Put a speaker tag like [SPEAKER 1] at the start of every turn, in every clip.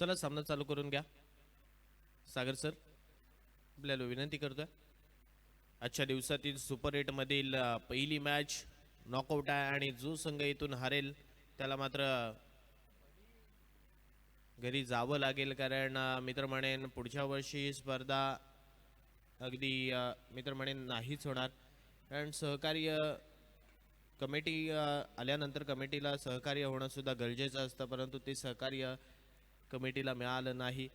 [SPEAKER 1] चला सामना चालू करून घ्या. सागर सर आपल्याला विनंती करतोय. आजच्या दिवसातील सुपर 8 मधील पहिली मॅच नॉकआउट आहे आणि जो संघ इथून हारेल त्याला मात्र घरी जावं लागेल, कारण मित्र म्हणेन पुढच्या वर्षी स्पर्धा अगदी मित्र म्हणेन नाहीच होणार. कारण सहकार्य कमिटी आल्यानंतर कमिटीला सहकार्य होणं सुद्धा गरजेचं असतं, परंतु ते सहकार्य कमिटीला मिळालं नाही.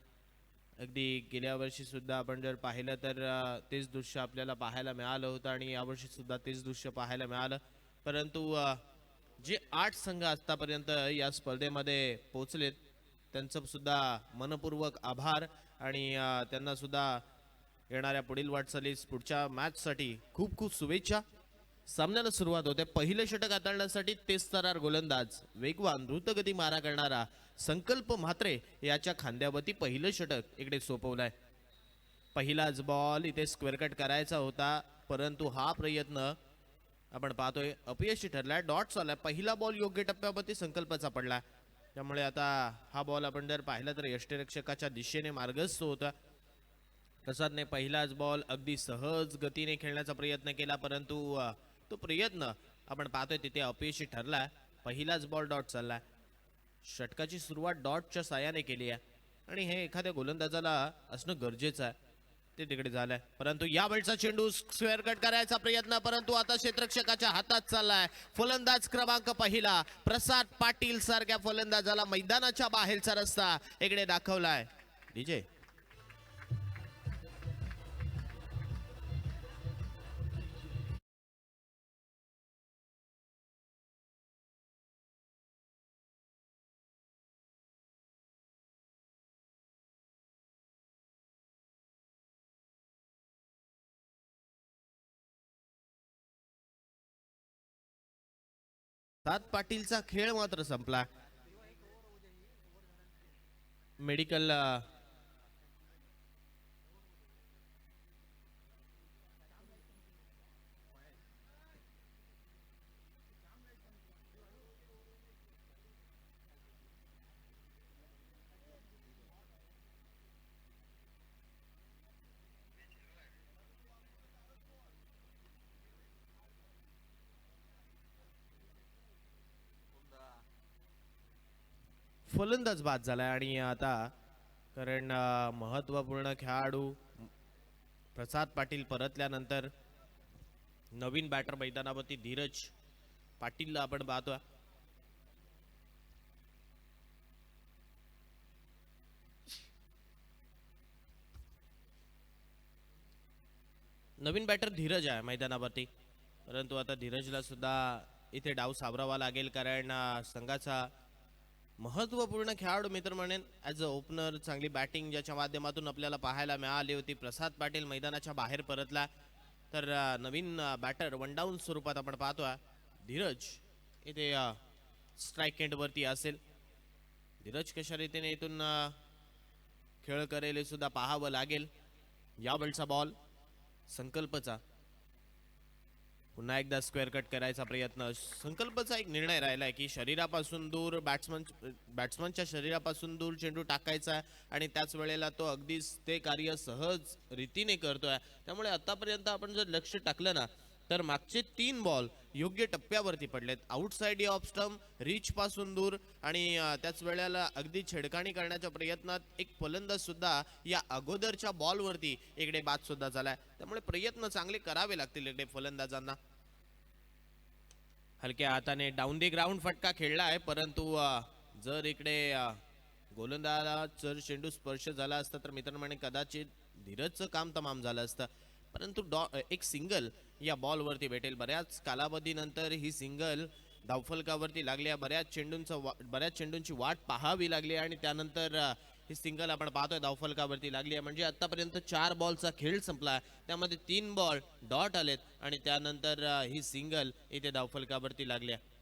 [SPEAKER 1] अगदी गेल्या वर्षी सुद्धा आपण जर पाहिलं तर तेच दृश्य आपल्याला पाहायला मिळालं होतं आणि यावर्षी सुद्धा तेच दृश्य पाहायला मिळालं. परंतु जे 8 संघ आतापर्यंत या स्पर्धेमध्ये पोहोचलेत त्यांचं सुद्धा मनपूर्वक आभार आणि त्यांना सुद्धा येणाऱ्या पुढील वाटचालीस पुढच्या मॅचसाठी खूप खूप शुभेच्छा. सामन्याला सुरुवात होते. पहिले षटक हाताळण्यासाठी तेजतर्रार गोलंदाज वेगवान द्रुतगती मारा करणारा संकल्प म्हात्रे याच्या खांद्यावरती पहिलं षटक इकडे सोपवलाय. पहिलाच बॉल इथे स्क्वेअर कट करायचा होता, परंतु हा प्रयत्न आपण पाहतोय अपयशी ठरलाय. डॉट्स आलाय. पहिला बॉल योग्य टप्प्यावरती संकल्पाचा पडला, त्यामुळे आता हा बॉल आपण जर पाहिला तर यष्टीरक्षकाच्या दिशेने मार्गस्थ होता. प्रसादने पहिलाच बॉल अगदी सहज गतीने खेळण्याचा प्रयत्न केला, परंतु तो प्रयत्न आपण पाहतोय तिथे अपयशी ठरला. पहिलाच बॉल डॉट चालला. षटकाची सुरुवात डॉटच्या साह्याने केली आहे आणि हे एखाद्या गोलंदाजाला असणं गरजेचं आहे, ते तिकडे झालंय. परंतु या वेळचा चेंडू स्क्वेअर कट करायचा प्रयत्न, परंतु आता क्षेत्ररक्षकाच्या हातात चाललाय. फलंदाज क्रमांक पहिला प्रसाद पाटील सारख्या फलंदाजाला मैदानाच्या बाहेरचा रस्ता इकडे दाखवलाय. डीजे 7 पाटीलचा खेळ मात्र संपला. मेडिकल फलंदाज बाद झालाय आणि आता कारण महत्वपूर्ण खेळाडू प्रसाद पाटील परतल्यानंतर नवीन बॅटर मैदानावरती धीरज पाटीलला आपण पाहतोय. नवीन बॅटर धीरज आहे मैदानावरती, परंतु आता धीरजला सुद्धा इथे डाव सावरावा लागेल, कारण संघाचा महत्वपूर्ण खेळाडू मित्र म्हणेन ॲज अ ओपनर चांगली बॅटिंग ज्याच्या माध्यमातून आपल्याला पाहायला मिळाली होती. प्रसाद पाटील मैदानाच्या बाहेर परतला, तर नवीन बॅटर वन डाऊन स्वरूपात आपण पाहतोय. धीरज इथे स्ट्राईक एंडवरती असेल. धीरज कशा रीतीने इथून खेळ करेल हे सुद्धा पाहावं लागेल. यावेळचा बॉल संकल्पचा पुन्हा एकदा स्क्वेअर कट करायचा प्रयत्न. संकल्पचा एक निर्णय राहिलाय की शरीरापासून दूर बॅट्समनच्या शरीरापासून दूर चेंडू टाकायचा आणि त्याच वेळेला तो अगदीच ते कार्य सहज रीतीने करतोय. त्यामुळे आतापर्यंत आपण जर लक्ष टाकलं ना तर मागचे 3 बॉल योग्य टप्प्यावरती पडलेत. आउटसाइड ऑफ स्टंप, रीच पासून दूर आणि त्याच वेळेला अगदी छेडखाणी करण्याच्या प्रयत्नात एक फलंदाज सुद्धा या अगोदरच्या बॉलवरती इकडे बाद सुद्धा झालाय. त्यामुळे प्रयत्न चांगले करावे लागतील इकडे फलंदाजांना. हलक्या हाताने डाऊन दी ग्राउंड फटका खेळला आहे, परंतु जर इकडे गोलंदाजाला जर चेंडू स्पर्श झाला असता तर मित्र म्हणे कदाचित धीरजचं काम तमाम झालं असतं. परंतु एक सिंगल या बॉलवरती भेटेल. बऱ्याच कालावधीनंतर ही सिंगल धावफलकावरती लागली. बऱ्याच चेंडूंची वाट पाहावी लागली आणि त्यानंतर ही सिंगल आपण पाहतोय धावफलकावरती लागली आहे. म्हणजे आतापर्यंत 4 बॉलचा खेळ संपला, त्यामध्ये 3 बॉल डॉट आलेत आणि त्यानंतर ही सिंगल इथे धावफलकावरती लागली आहे.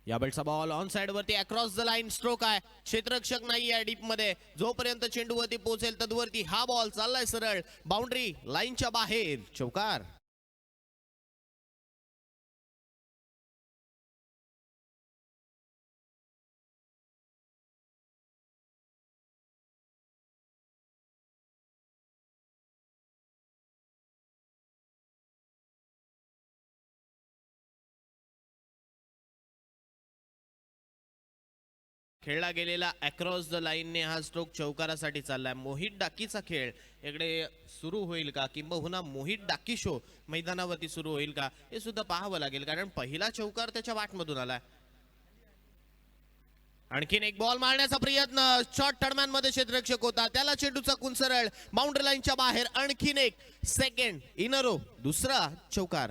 [SPEAKER 1] यावेळचा बॉल ऑन साइड वरती अक्रॉस द लाईन स्ट्रोक आहे. क्षेत्ररक्षक नाही आहे डीप मध्ये. जोपर्यंत चेंडू वरती पोहोचेल तदवरती हा बॉल चाललाय सरळ बाउंड्री लाईनच्या बाहेर. चौकार. खेळला गेलेला अक्रॉस द लाईनने हा स्ट्रोक चौकारासाठी चाललाय. मोहित डाकीचा खेळ इकडे सुरू होईल का, किंबहुना मोहित डाकी शो मैदानावरती सुरू होईल का, हे सुद्धा पाहावं लागेल, कारण पहिला चौकार त्याच्या वाटमधून आलाय. आणखीन एक बॉल मारण्याचा प्रयत्न, शॉर्ट टर्मॅन मध्ये क्षेत्ररक्षक होता, त्याला चेंडूचा कुन सरळ बाउंड्री लाईनच्या बाहेर. आणखीन एक सेकंड इन अ रो, दुसरा चौकार.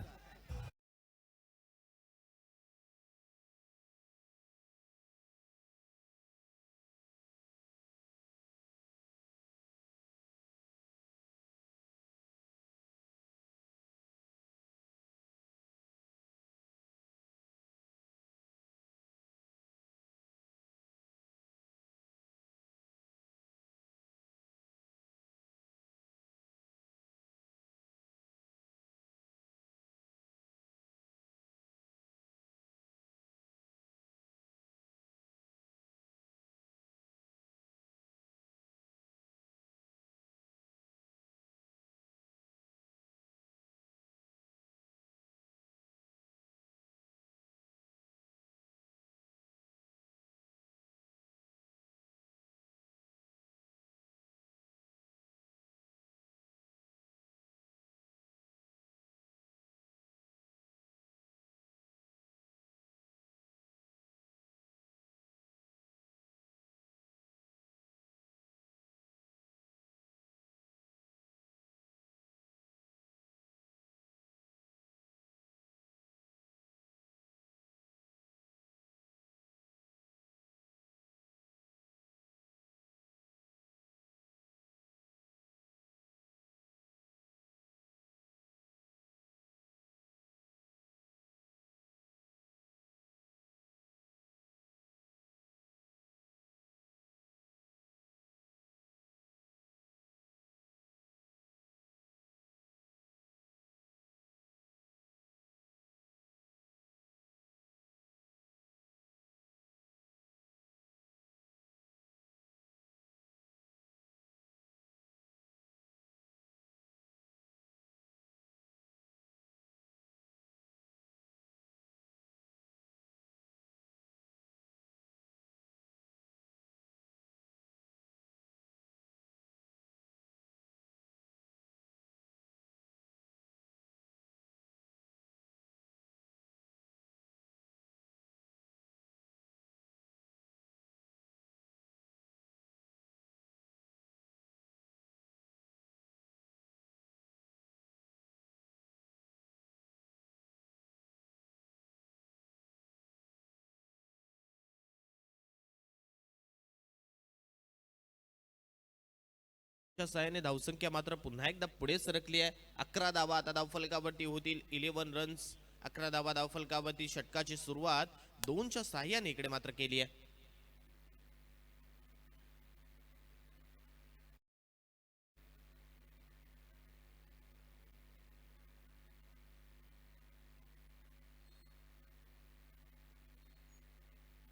[SPEAKER 1] सहाय्याने धावसंख्या मात्र पुन्हा एकदा पुढे सरकली आहे. 11 धावा आता धावफलकावरती होतील. 11 रन्स, 11 धावा धावफलकावरती. षटकाची सुरुवात 2च्या सहाय्याने इकडे मात्र केली आहे.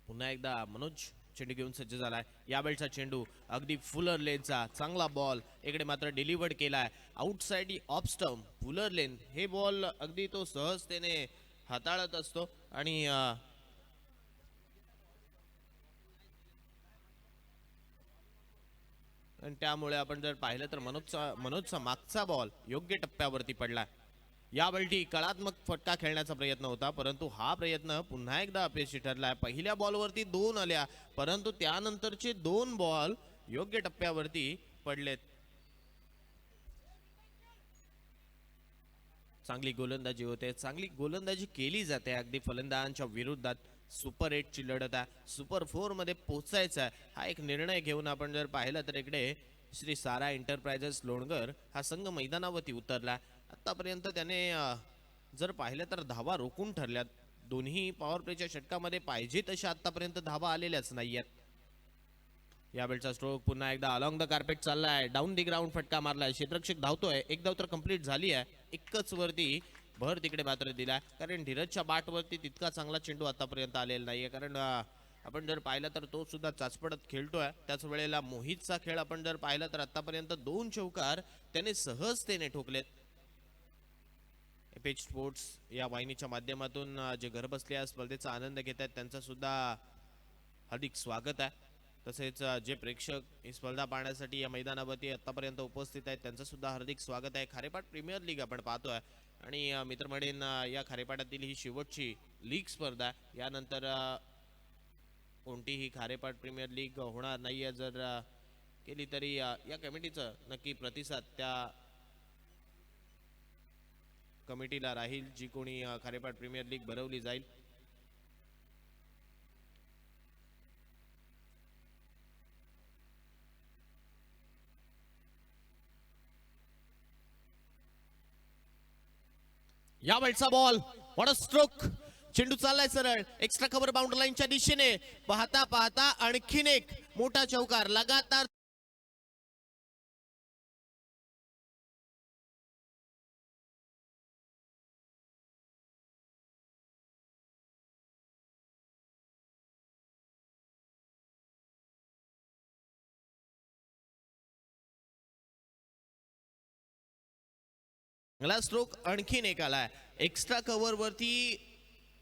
[SPEAKER 1] पुन्हा एकदा मनोज चेंडू घेऊन सज्ज झालाय. यावेळचा चेंडू अगदी फुलर लेनचा चांगला बॉल इकडे मात्र डिलिव्हर्ड केलाय आउटसाइड ऑफ स्टंप. फुलर लेन हे बॉल अगदी तो सहजतेने हाताळत असतो आणि त्यामुळे आपण जर पाहिलं तर मनोजचा मागचा बॉल योग्य टप्प्यावरती पडला. यावेळी कलात्मक फटका खेळण्याचा प्रयत्न होता, परंतु हा प्रयत्न पुन्हा एकदा अपयशी ठरलाय. पहिल्या बॉलवरती 2 आल्या, परंतु त्यानंतरचे 2 बॉल योग्य टप्प्यावरती पडलेत. चांगली गोलंदाजी होते, चांगली गोलंदाजी केली जाते अगदी फलंदाजांच्या विरोधात. सुपर 8 ची लढत आहे, सुपर 4 मध्ये पोहोचायचा आहे, हा एक निर्णय घेऊन आपण जर पाहिलं तर इकडे श्री सारा एंटरप्राइजेस लोणगर हा संघ मैदानावरती उतरला. आतापर्यंत त्याने जर पाहिलं तर धावा रोखून ठरल्यात. दोन्ही पॉवर प्लेच्या षटकामध्ये पाहिजे तशा आतापर्यंत धावा आलेल्याच नाहीयेत. यावेळचा स्ट्रोक पुन्हा एकदा अलॉंग द कार्पेट चाललाय. डाऊन दी ग्राउंड फटका मारलाय. क्षेत्ररक्षक धावतोय. एक धाव तर कंप्लीट झाली आहे. एकच वरती भर तिकडे मात्र दिला, कारण धीरजच्या बाट वरती तितका चांगला चेंडू आतापर्यंत आलेला नाहीये. कारण आपण जर पाहिलं तर तो सुद्धा चाचपडत खेळतोय. त्याच वेळेला मोहितचा खेळ आपण जर पाहिला तर आतापर्यंत 2 चौकार त्याने सहजतेने ठोकलेत. एपेज स्पोर्ट्स या वाहिनीच्या माध्यमातून जे घर बसल्या स्पर्धेचा आनंद घेत आहेत त्यांचा सुद्धा हार्दिक स्वागत आहे. तसेच जे प्रेक्षक ही स्पर्धा पाहण्यासाठी या मैदानावरती आतापर्यंत उपस्थित आहेत त्यांचं सुद्धा हार्दिक स्वागत आहे. खारेपाट प्रीमियर लीग आपण पाहतोय आणि मित्रमंडळींना या खारेपाटातील ही शेवटची लीग स्पर्धा आहे. यानंतर कोणतीही खारेपाट प्रीमियर लीग होणार नाहीये. जर केली तरी या कमिटीचं नक्की प्रतिसाद त्या कमिटीला राहील जी कोणी खारेपाट प्रीमियर लीग भरवली जाईल. या वेळचा बॉल व्हॉट अ स्ट्रोक. चेंडू चाललाय सरळ एक्स्ट्रा कव्हर बाउंड्री लाईनच्या दिशेने. पाहता पाहता आणखीन एक मोठा चौकार लगातार. स्ट्रोक आणखीन एक आलाय. एक्स्ट्रा कव्हर वरती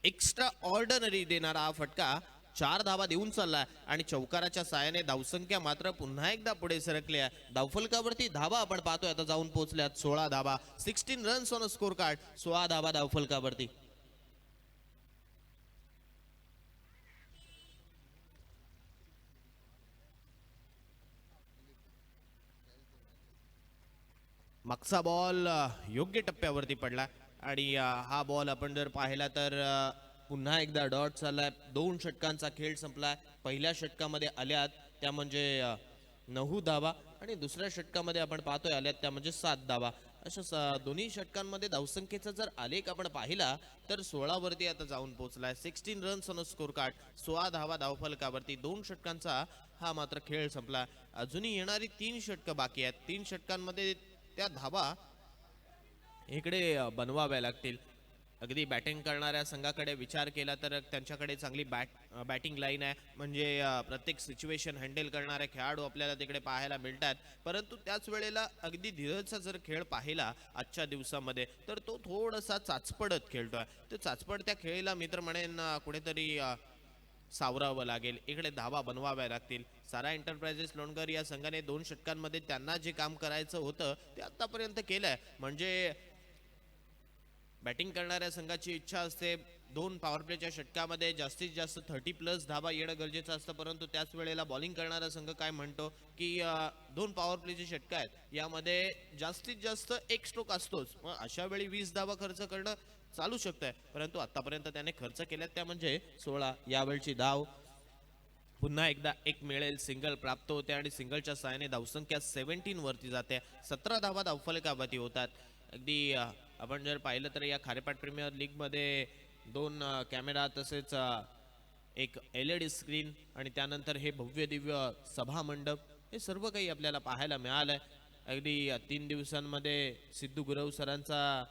[SPEAKER 1] एक्स्ट्रा ऑर्डनरी देणारा हा फटका 4 धावा देऊन चाललाय आणि चौकाराच्या साहाय्याने धावसंख्या मात्र पुन्हा एकदा पुढे सरकली आहे. धावफलकावरती धावा आपण पाहतोय आता जाऊन पोहोचल्यात 16 धावा. 16 रन्स ऑन स्कोर कार्ड. 16 धावा धावफलकावरती. मागचा बॉल योग्य टप्प्यावरती पडला आणि हा बॉल आपण जर पाहिला तर पुन्हा एकदा डॉट चाललाय. 2 षटकांचा खेळ संपलाय. पहिल्या षटकामध्ये आल्यात त्या म्हणजे 9 धावा आणि दुसऱ्या षटकामध्ये आपण पाहतोय आल्यात त्या म्हणजे 7 धावा. अशा दोन्ही षटकांमध्ये धावसंख्येचा जर आलेख आपण पाहिला तर 16 वरती आता जाऊन पोहोचलाय. 16 रन्स ऑन स्कोर कार्ड. 16 धावा धावफलकावरती. 2 षटकांचा हा मात्र खेळ संपला. अजूनही येणारी 3 षटकं बाकी आहेत. 3 षटकांमध्ये त्या धावा इकडे बनवाव्या लागतील. अगदी बॅटिंग करणाऱ्या संघाकडे विचार केला तर त्यांच्याकडे चांगली बॅटिंग लाईन आहे. म्हणजे प्रत्येक सिच्युएशन हँडल करणारे खेळाडू आपल्याला तिकडे पाहायला मिळतात. परंतु त्याच वेळेला अगदी धीरजचा जर खेळ पाहिला आजच्या दिवसामध्ये तर तो थोडासा चाचपडत खेळतोय. तो चाचपड त्या खेळीला मित्र म्हणेन कुणीतरी सावरावं लागेल. इकडे धावा बनवाव्या लागतील. सारा एंटरप्राइजेस लोणकर या संघाने 2 षटकांमध्ये त्यांना जे काम करायचं होतं ते आतापर्यंत केलंय. म्हणजे बॅटिंग करणाऱ्या संघाची इच्छा असते 2 पॉवर प्लेच्या षटकामध्ये जास्तीत जास्त 30+ धावा येणं गरजेचं असतं. परंतु त्याच वेळेला बॉलिंग करणारा संघ काय म्हणतो की 2 पॉवर प्लेचे षटक आहेत यामध्ये जास्तीत जास्त 1 स्ट्रोक असतोच. मग अशा वेळी 20 धावा खर्च करणं चालू शकतंय. परंतु आतापर्यंत त्याने खर्च केल्यात त्या म्हणजे 16. यावेळची धाव पुन्हा एकदा एक मिळेल. सिंगल प्राप्त होते आणि सिंगलच्या साहाय्याने धावसंख्या 17 वरती जाते. 17 धावा धावफलकावरती होतात. अगदी आपण जर पाहिलं तर या खारेपाट प्रीमियर लीग मध्ये 2 कॅमेरा तसेच एक LED स्क्रीन आणि त्यानंतर हे भव्य दिव्य सभा मंडप हे सर्व काही आपल्याला पाहायला मिळालंय. अगदी 3 दिवसांमध्ये सिद्धू गुरव सरांचा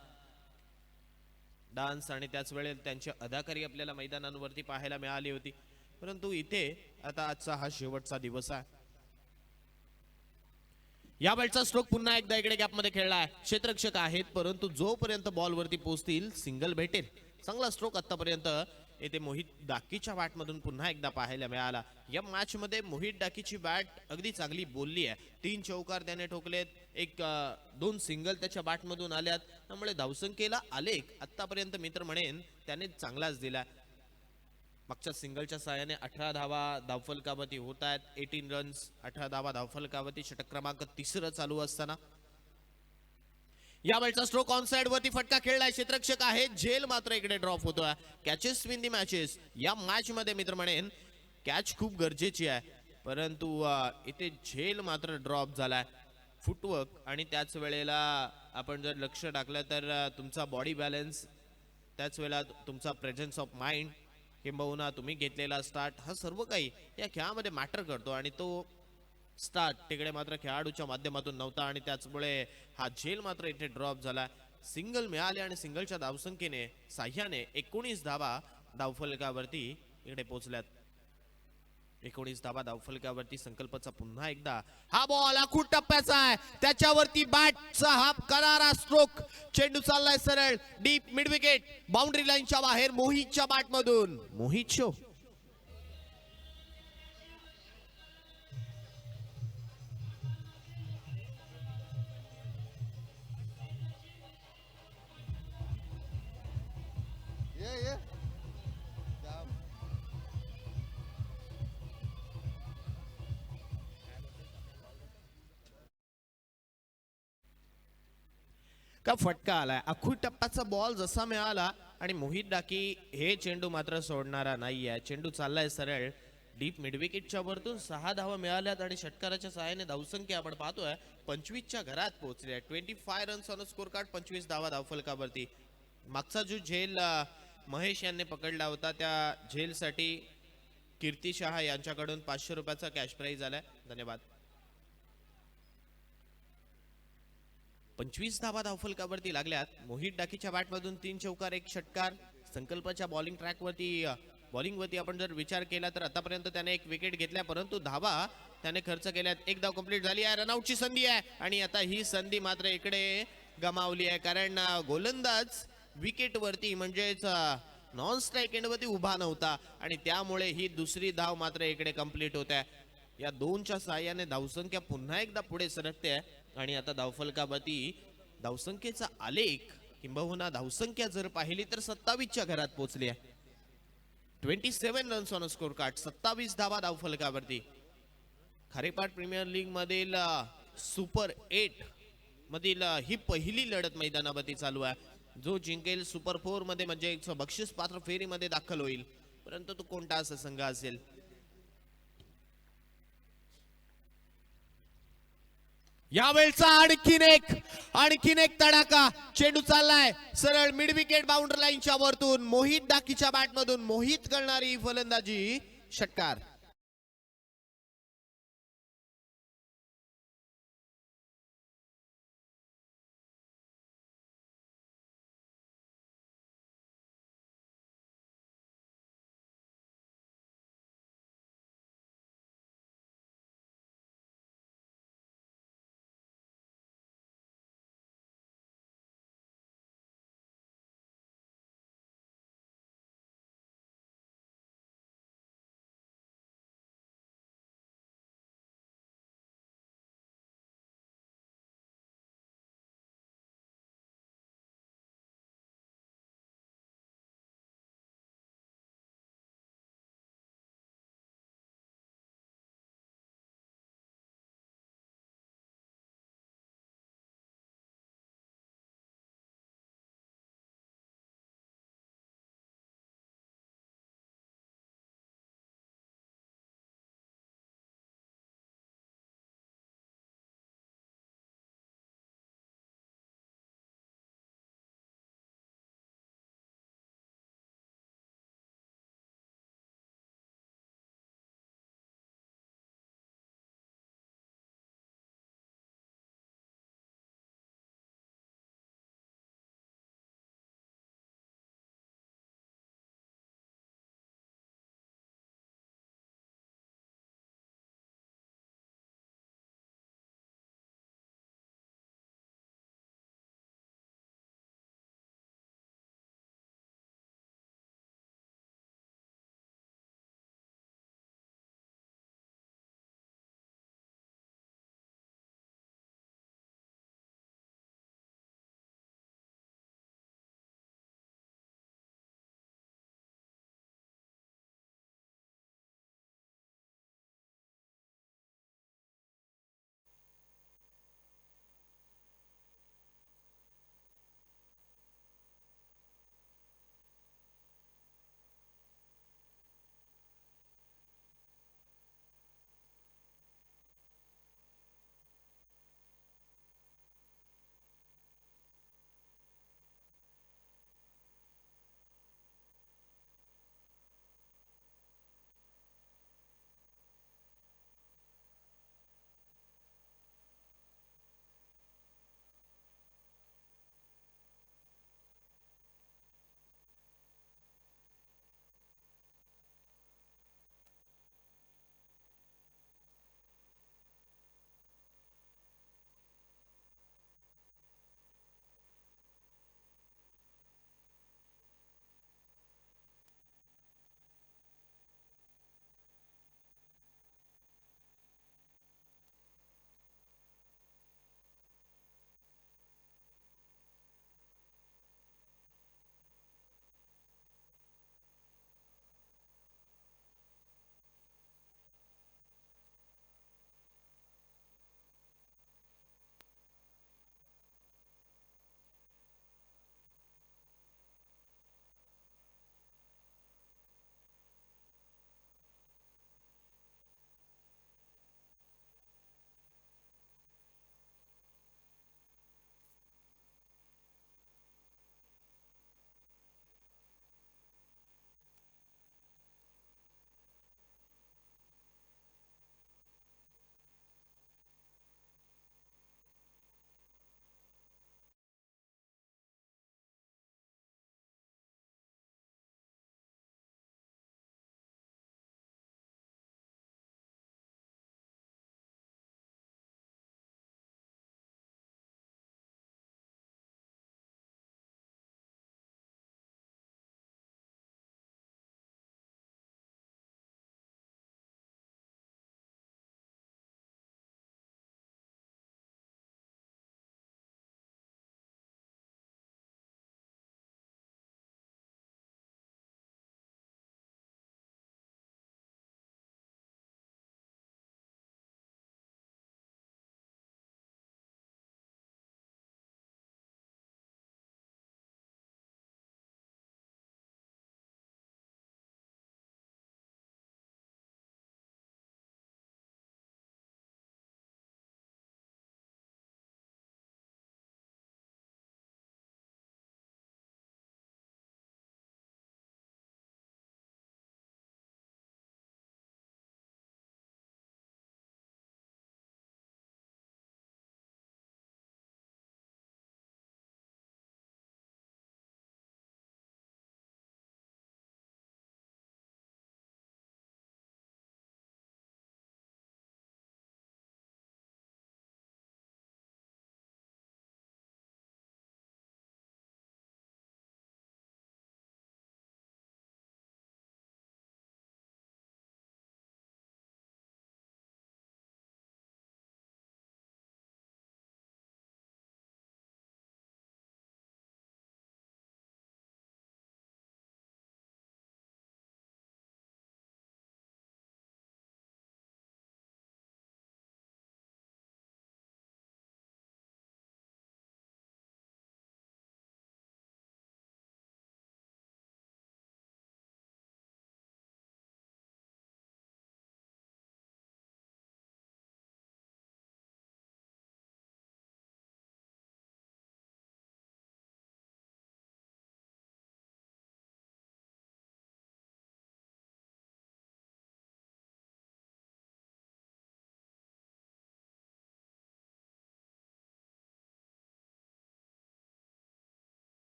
[SPEAKER 1] डान्स आणि त्याच वेळेला त्यांची अदाकारी आपल्याला मैदानांवरती पाहायला मिळाली होती. परंतु इथे आता आजचा हा शेवटचा दिवस आहे. या बॉलचा स्ट्रोक पुन्हा एकदा इकडे गॅपमध्ये खेळला आहे. क्षेत्ररक्षक आहेत परंतु जोपर्यंत बॉलवरती पोहोचतील सिंगल भेटेल. चांगला स्ट्रोक आतापर्यंत येथे मोहित डाकीच्या बॅटमधून पुन्हा एकदा पाहायला मिळाला. या मॅच मध्ये मोहित डाकीची बॅट अगदी चांगली बोलली आहे. 3 चौकार त्याने ठोकलेत. 2 सिंगल त्याच्या बॅटमधून आल्यात. त्यामुळे धावसंख्येला आलेख आतापर्यंत मित्र म्हणेन त्याने चांगलाच दिला. मागच्या सिंगलच्या साहाय्याने 18 धावा धावफलकावरती होत आहेत. 18 रन्स 18 धावा धावफलकावरती. षटक क्रमांक 3 चालू असताना या वेळचा स्ट्रोक ऑन साइड वरती फटका खेळलाय. क्षेत्ररक्षक आहे. झेल मात्र इकडे ड्रॉप होतोय. Catches win the matches. या मॅच मध्ये मित्र म्हणेन कॅच खूप गरजेची आहे. परंतु इथे झेल मात्र ड्रॉप झालाय. फुटवर्क आणि त्याच वेळेला आपण जर लक्ष टाकलं तर तुमचा बॉडी बॅलन्स त्याच वेळेला तुमचा प्रेझेन्स ऑफ माइंड किंबहुना तुम्ही घेतलेला स्टार्ट हा सर्व काही या खेळामध्ये मॅटर करतो आणि तो स्टार्ट तिकडे मात्र खेळाडूच्या माध्यमातून नव्हता आणि त्याचमुळे हा झेल मात्र इथे ड्रॉप झाला. सिंगल मिळाले आणि सिंगलच्या धावसंख्येने साह्याने 19 धावा धावफलकावरती इकडे पोहोचल्यात. 19 धावा धावफलकावरती. संकल्पचा पुन्हा एकदा हा बॉल आखूड टप्प्याचा आहे. त्याच्यावरती बॅटचा हा करारा स्ट्रोक. चेंडू चाललाय सरळ डीप मिड विकेट बाउंड्री लाईनच्या बाहेर मोहितच्या बॅटमधून. मोहित शो का फटका आलाय. अख्खू टप्प्याचा बॉल जसा मिळाला आणि मोहित डाकी हे चेंडू मात्र सोडणारा नाहीये. चेंडू चाललाय सरळ डीप मिडविकेटच्या वरतून 6 धावा मिळाल्यात आणि षटकाराच्या सहाय्याने धावसंख्या आपण पाहतोय 25च्या घरात पोहोचली आहे. 25 रन्स ऑन स्कोर कार्ड, 25 धावा धावफलकावरती. मागचा जो झेल महेश यांनी पकडला होता त्या झेलसाठी कीर्ती शहा यांच्याकडून 500 रुपयाचा कॅश प्राइज आलाय. धन्यवाद. 25 धावा धावफलकावरती लागल्यात. मोहित डाकीच्या बॅटमधून 3 चौकार 1 षटकार. संकल्पच्या बॉलिंग ट्रॅकवरती बॉलिंगवरती आपण जर विचार केला तर आतापर्यंत त्याने 1 विकेट घेतल्या, परंतु धावा त्याने खर्च केल्यात. 1 धाव कंप्लीट झाली आहे. रनआउटची संधी आहे आणि आता ही संधी मात्र इकडे गमावली आहे, कारण गोलंदाज विकेट वरती म्हणजेच नॉन स्ट्राईक एंडवरती उभा नव्हता आणि त्यामुळे ही दुसरी धाव मात्र इकडे कंप्लीट होत आहे. या 2च्या साहाय्याने धावसंख्या पुन्हा एकदा पुढे सरकते आहे आणि आता धावफलकावरती धावसंख्येचा आलेख किंबहुना धावसंख्या जर पाहिली तर 27च्या घरात पोहोचली आहे. 27 रन्स ऑन स्कोर कार्ड, 27 धावा धावफलकावरती. खारेपाट प्रीमियर लीग मधील सुपर 8 मधील ही पहिली लढत मैदानावरती चालू आहे. जो जिंकेल सुपर 4 मध्ये म्हणजे बक्षीस पात्र फेरीमध्ये दाखल होईल, परंतु तो कोणता असा संघ असेल. यावेळचा आणखीन एक तडाखा. चेंडू चाललाय सरळ मिड विकेट बाउंड्री लाईनच्या वरतून. मोहित डाकीच्या बॅटमधून मोहित करणारी फलंदाजी, षटकार.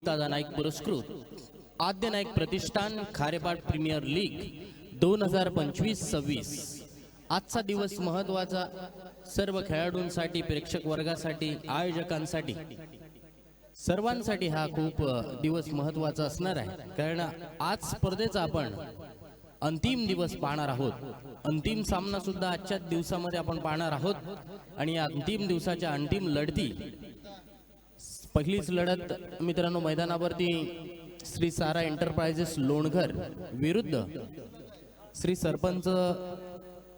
[SPEAKER 2] दादा नाईक पुरस्कृत आद्य नाईक प्रतिष्ठान खारेपाट प्रीमियर लीग 2025-26. आजचा दिवस महत्वाचा सर्व खेळाडूंसाठी, प्रेक्षक वर्गासाठी, आयोजकांसाठी, सर्वांसाठी हा खूप दिवस महत्वाचा असणार आहे. कारण आज स्पर्धेचा आपण अंतिम दिवस पाहणार आहोत. अंतिम सामना सुद्धा आजच्याच दिवसामध्ये आपण पाहणार आहोत. आणि या अंतिम दिवसाच्या अंतिम लढती, पहिलीच लढत मित्रांनो मैदानावरती श्री सारा एंटरप्राइजेस लोणघर विरुद्ध श्री सरपंच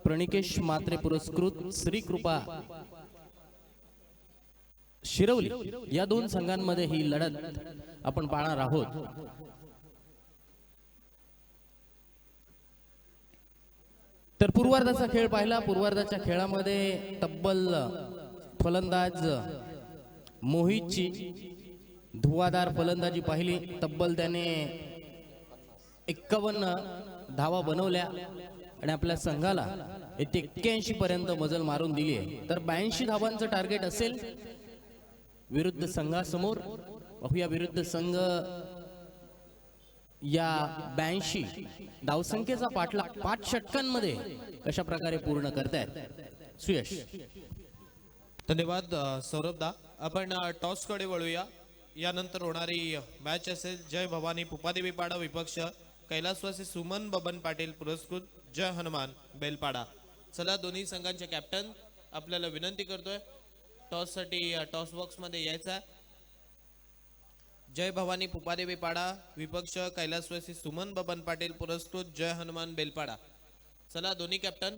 [SPEAKER 2] प्रणिकेश मात्रे पुरस्कृत श्री कृपा शिरवली या दोन संघांमध्ये ही लढत आपण पाहणार आहोत. तर पूर्वार्धाचा खेळ पाहिला. पूर्वार्धाच्या खेळामध्ये तब्बल फलंदाज मोहितची धुवाधार फलंदाजी पाहिली. तब्बल त्याने 51 धावा बनवल्या आणि आपल्या संघाला येथे 81 पर्यंत मजल मारून दिली आहे. तर 82 धावांचं टार्गेट असेल विरुद्ध संघासमोर. या विरुद्ध संघ या 82 धावसंख्येचा पाठलाग 5 षटकांमध्ये कशा प्रकारे पूर्ण करतायत. सुयश.
[SPEAKER 1] धन्यवाद सौरभदा. आपण टॉस कडे वळूया. यानंतर होणारी मॅच असेल जय भवानी पुपादेवी पाडा विपक्ष कैलासवासी सुमन बबन पाटील पुरस्कृत जय हनुमान बेलपाडा. चला दोन्ही संघांचे कॅप्टन आपल्याला विनंती करतोय टॉस साठी टॉस बॉक्स मध्ये यायचा. जय भवानी पुपादेवी पाडा विपक्ष कैलासवासी सुमन बबन पाटील पुरस्कृत जय हनुमान बेलपाडा. चला दोन्ही कॅप्टन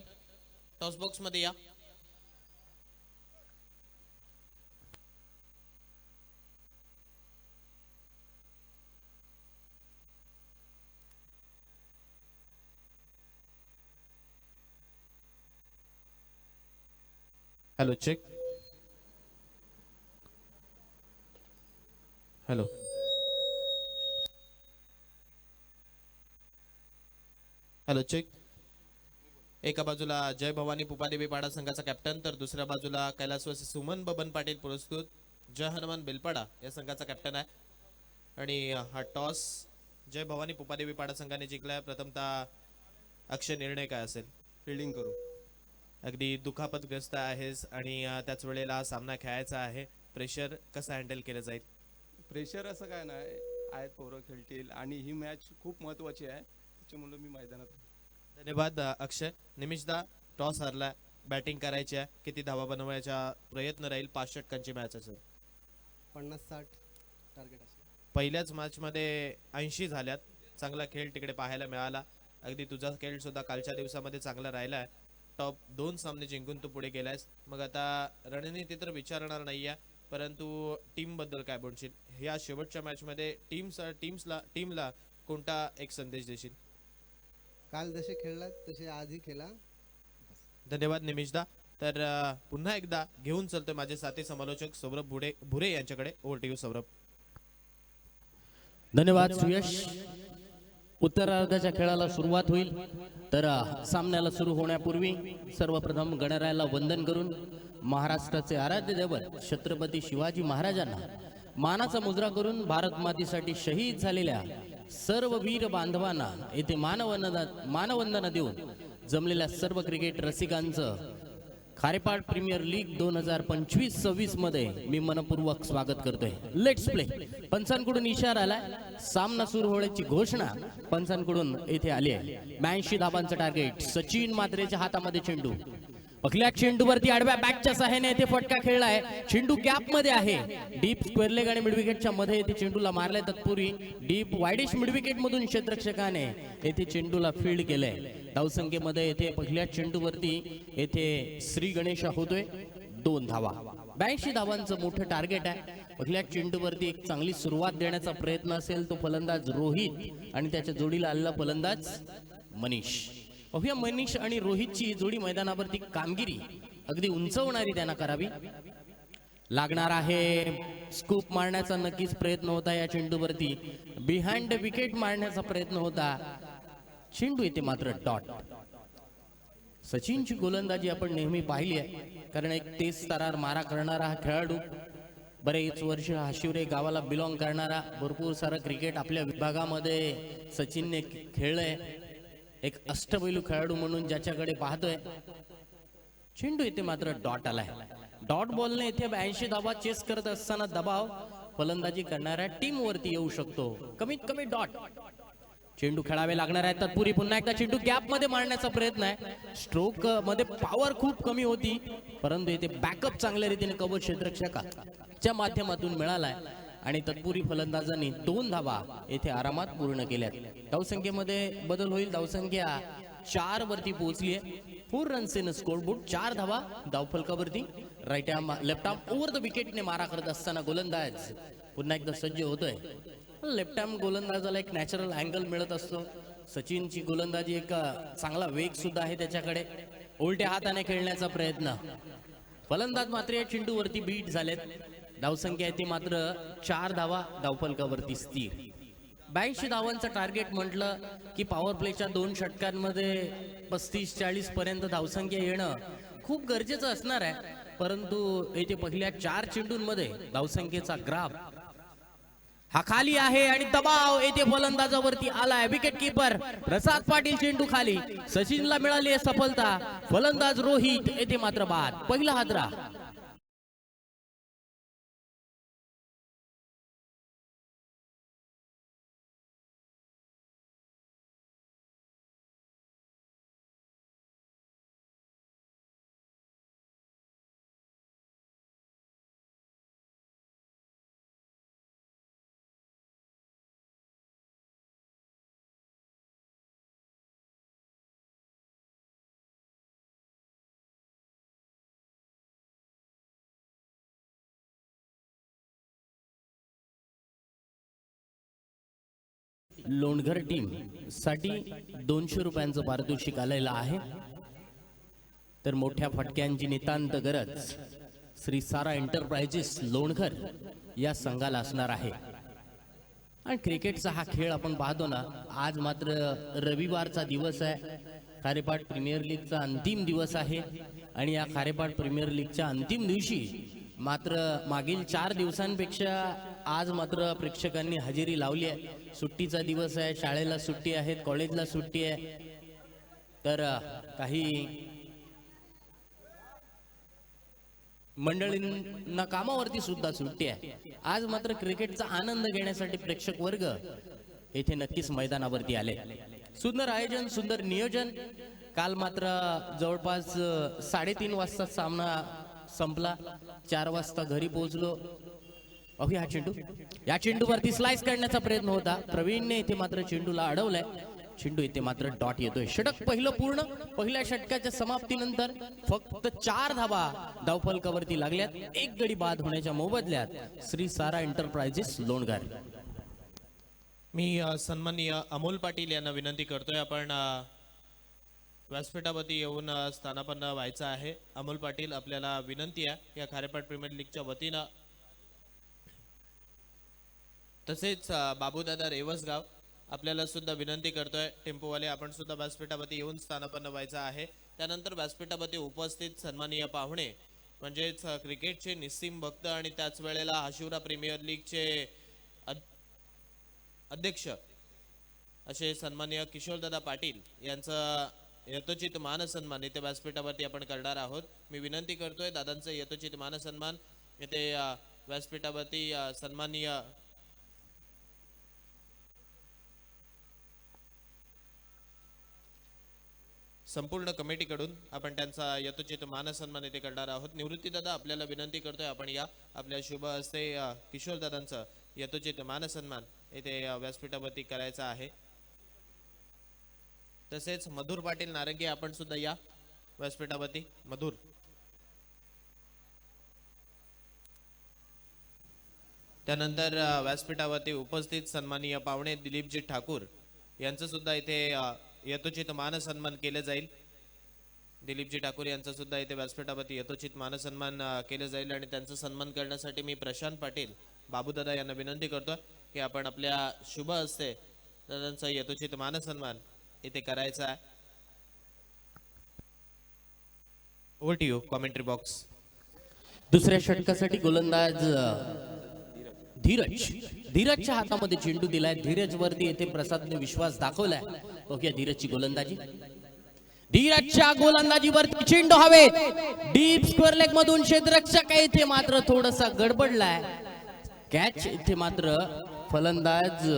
[SPEAKER 1] टॉस बॉक्स मध्ये या. Hello check. Hello hello check. एका बाजूला जय भवानी पुपादेवी पाडा संघाचा कॅप्टन तर दुसऱ्या बाजूला कैलासवासी सुमन बबन पाटील पुरस्कृत जय हनुमान बेलपाडा या संघाचा कॅप्टन आहे. आणि हा टॉस जय भवानी पुपादेवी पाडा संघाने जिंकलाय. प्रथमतः अक्षय निर्णय काय असेल?
[SPEAKER 3] फिल्डिंग करू.
[SPEAKER 1] अगदी दुखापतग्रस्त आहेस आणि त्याच वेळेला हा सामना खेळायचा आहे. प्रेशर कसं हँडल केलं जाईल?
[SPEAKER 3] प्रेशर असं काय नाही, आहेत पोरं खेळतील आणि ही मॅच खूप महत्वाची आहे त्याच्यामुळे मी मैदानात.
[SPEAKER 1] धन्यवाद अक्षय. निमिषदा टॉस हरला, बॅटिंग करायची आहे. किती धावा बनवायचा प्रयत्न राहील? 5 षटकांची मॅच असेल.
[SPEAKER 4] 50-60 टार्गेट असेल.
[SPEAKER 1] पहिल्याच मॅच मध्ये 80 झाल्यात. चांगला खेळ तिकडे पाहायला मिळाला. अगदी तुझा खेळ सुद्धा कालच्या दिवसामध्ये चांगला राहिला आहे. टॉप 2 सामने जिंकून तू पुढे गेलायस. मग आता रणनीती तर विचारणार नाहीये, परंतु टीम बद्दल काय बोलशील? ह्या शेवटच्या मॅच मध्ये टीमला कोणता एक संदेश देशील?
[SPEAKER 4] काल जसे खेळला तसे आजही खेळा.
[SPEAKER 1] धन्यवाद निमिषदा. तर पुन्हा एकदा घेऊन चलतोय माझे साथी समालोचक सौरभ भुरे यांच्याकडे. Over to you Saurabh.
[SPEAKER 2] धन्यवाद सुयश. उत्तरार्धाच्या खेळाला सुरुवात होईल. तर सामन्याला सुरू होण्यापूर्वी सर्वप्रथम गणरायाला वंदन करून महाराष्ट्राचे आराध्य दैवत छत्रपती शिवाजी महाराजांना मानाचा मुजरा करून भारत मातेसाठी शहीद झालेल्या सर्व वीर बांधवांना येथे मानवंदना देऊन जमलेल्या सर्व क्रिकेट रसिकांचं खारेपाट प्रीमियर लीग 2025-26 मध्ये मी मनपूर्वक स्वागत करतोय. Let's play. पंचांकडून इशारा आलाय. सामना सुरू होण्याची घोषणा पंचांकडून येथे आली आहे. 82 धाबांचं टार्गेट. सचिन मात्रेच्या हातामध्ये चेंडू. पहिल्या चेंडूवरती आडव्या बॅकच्या सहाय्याने येथे फटका खेळलाय. चेंडू गॅप मध्ये आहे. डीप स्क्वेअर लेग आणि मिड विकेटच्या मध्ये येथे चेंडूला मारलाय. तत्पूर्वी डीप वाईडिश मिड विकेट मधून क्षेत्ररक्षकाने येथे चेंडूला फील्ड केलंय. धावसंख्येमध्ये येथे पहिल्या चेंडूवरती येथे श्री गणेश होतोय. 2 धावा. 82 धावांचं मोठं टार्गेट आहे. पहिल्या चेंडूवरती एक चांगली सुरुवात देण्याचा प्रयत्न असेल तो फलंदाज रोहित आणि त्याच्या जोडीला आलेला फलंदाज मनीष. पाहूया मनीष आणि रोहितची जोडी मैदानावरती कामगिरी अगदी उंचवणारी त्यांना करावी लागणार आहे. स्कूप मारण्याचा नक्कीच प्रयत्न होता या चेंडूवरती. बिहाइंड विकेट मारण्याचा प्रयत्न होता. चेंडू येते मात्र डॉट. सचिनची गोलंदाजी आपण नेहमी पाहिली आहे, कारण एक तेज तरार मारा करणारा हा खेळाडू बरेच वर्ष हाशिवरे गावाला बिलॉंग करणारा, भरपूर सारं क्रिकेट आपल्या विभागामध्ये सचिनने खेळलंय. एक अष्टपैलू खेळाडू म्हणून ज्याच्याकडे पाहतोय. चेंडू इथे मात्र डॉट आलाय. डॉट बॉलने इथे 82 धावा चेस करत असताना दबाव फलंदाजी करणाऱ्या टीम वरती येऊ शकतो. कमीत कमी डॉट. चेंडू खेळावे लागणार आहे. तत्पूर्वी पुन्हा एकदा चेंडू गॅप मध्ये मारण्याचा प्रयत्न आहे. स्ट्रोक मध्ये पॉवर खूप कमी होती, परंतु इथे बॅकअप चांगल्या रीतीने कवच क्षेत्ररक्षकाच्या माध्यमातून मिळालाय आणि तत्पूर्वी फलंदाजांनी 2 धावा येथे आरामात पूर्ण केल्यात. धावसंख्येमध्ये बदल होईल. धावसंख्या 4 वरती पोहोचली आहे. 4 रन्स इन स्कोरबोर्ड. 4 धावा धावफलकावरती. Right arm left arm over the विकेटने मारा करत असताना गोलंदाज पुन्हा एकदा सज्ज होतोय. लेफ्ट आर्म गोलंदाजाला एक नॅचरल अँगल मिळत असतो. सचिनची गोलंदाजी एक चांगला वेग सुद्धा आहे त्याच्याकडे. उलट्या हाताने खेळण्याचा प्रयत्न. फलंदाज मात्र या चेंडूवरती बीट झालेत. धावसंख्या ती मात्र 4 धावा धावफलकावरती स्थिर. 82 धावांचं टार्गेट म्हटलं की पॉवर प्लेच्या 2 षटकांमध्ये 35-40 पर्यंत धावसंख्या येणं खूप गरजेचं असणार आहे. परंतु येथे पहिल्या 4 चेंडूंमध्ये धावसंख्येचा ग्राफ हा खाली आहे आणि दबाव येथे फलंदाजावरती आलाय. विकेट किपर प्रसाद पाटील चेंडू खाली. सचिनला मिळाली आहे सफलता. फलंदाज रोहित येथे मात्र बाद. पहिला हादरा. लोणघर टीम साठी 200 रुपयांचं पारितोषिक आलेलं आहे. तर मोठ्या फटक्यांची नितांत गरज श्री सारा एंटरप्राइजेस लोणघर या संघाला असणार आहे. आणि क्रिकेटचा हा खेळ आपण पाहतो ना, आज मात्र रविवारचा दिवस आहे. खारेपाट प्रीमियर लीगचा अंतिम दिवस आहे आणि या खारेपाट प्रीमियर लीगच्या अंतिम दिवशी मात्र मागील 4 दिवसांपेक्षा आज मात्र प्रेक्षकांनी हजेरी लावली आहे. सुट्टीचा दिवस आहे. शाळेला सुट्टी आहे, कॉलेजला सुट्टी आहे. तर काही मंडळींना कामावरती सुद्धा सुट्टी आहे. आज मात्र क्रिकेटचा आनंद घेण्यासाठी प्रेक्षक वर्ग येथे नक्कीच मैदानावरती आले. सुंदर आयोजन, सुंदर नियोजन. काल मात्र जवळपास 3:30 वाजता सामना संपला. 4 वाजता घरी पोहोचलो. अहो या चेंडूवरती स्लाइस करण्याचा प्रयत्न होता. प्रवीणने इथे मात्र चेंडूला अडवलाय. चेंडू इथे मात्र डॉट येतोय. षटक पहिलं पूर्ण. पहिल्या षटकाच्या समाप्तीनंतर फक्त 4 धावा धावफलकावरती लागल्यात. 1 गडी बाद होण्याच्या मोबदल्यात श्री सारा एंटरप्राइजेस लोणघर.
[SPEAKER 1] मी सन्माननीय अमोल पाटील यांना विनंती करतोय, आपण व्यासपीठावरती येऊन स्थानापन्न व्हायचं आहे. अमोल पाटील, आपल्याला विनंती आहे या खारेपाट प्रीमियर लीगच्या वतीनं. तसेच बाबूदादा रेवसगाव आपल्याला सुद्धा विनंती करतोय. टेम्पोवाले, आपण सुद्धा व्यासपीठावरती येऊन स्थानापन्न व्हायचं आहे. त्यानंतर व्यासपीठावरती उपस्थित सन्माननीय पाहुणे म्हणजेच क्रिकेटचे निस्सीम भक्त आणि त्याच वेळेला हाशिवरा प्रीमियर लीगचे अध्यक्ष असे सन्माननीय किशोरदादा पाटील यांचं यथोचित मानसन्मान इथे व्यासपीठावरती आपण करणार आहोत. मी विनंती करतोय दादांचं यथोचित मानसन्मान इथे व्यासपीठावरती सन्माननीय संपूर्ण कमिटीकडून आपण त्यांचा यथोचित मानसन्मान इथे करणार आहोत. निवृत्ती दादा, आपल्याला विनंती करतोय आपण या आपल्या शुभ हस्ते किशोर दादांचं यथोचित मानसन्मान इथे व्यासपीठावरती करायचा आहे. तसेच मधुर पाटील नारंगे, आपण सुद्धा या व्यासपीठावरती. मधुर, त्यानंतर व्यासपीठावरती उपस्थित सन्माननीय पाहुणे दिलीपजी ठाकूर यांचं सुद्धा इथे यथोचित मानसन्मान केले जाईल. दिलीपजी ठाकूर यांचा सुद्धा इथे व्यासपीठावरती यथोचित मानसन्मान केले जाईल आणि त्यांचा सन्मान करण्यासाठी मी प्रशांत पाटील बाबूदादा यांना विनंती करतो की आपण आपल्या शुभ हस्ते दादांचा यथोचित मानसन्मान इथे करायचा आहे. Over to you, commentary box.
[SPEAKER 2] दुसऱ्या षटकासाठी गोलंदाज धीरजच्या हातामध्ये चेंडू दिलाय. धीरज वरती येथे प्रसादने विश्वास दाखवलाय. ओके, धीरजची गोलंदाजी. धीरजच्या गोलंदाजीवरती चेंडू हवेत. डीप स्क्वेअर लेग मधून क्षेत्ररक्षक येथे मात्र थोडासा गडबडलाय. कॅच इथे मात्र फलंदाज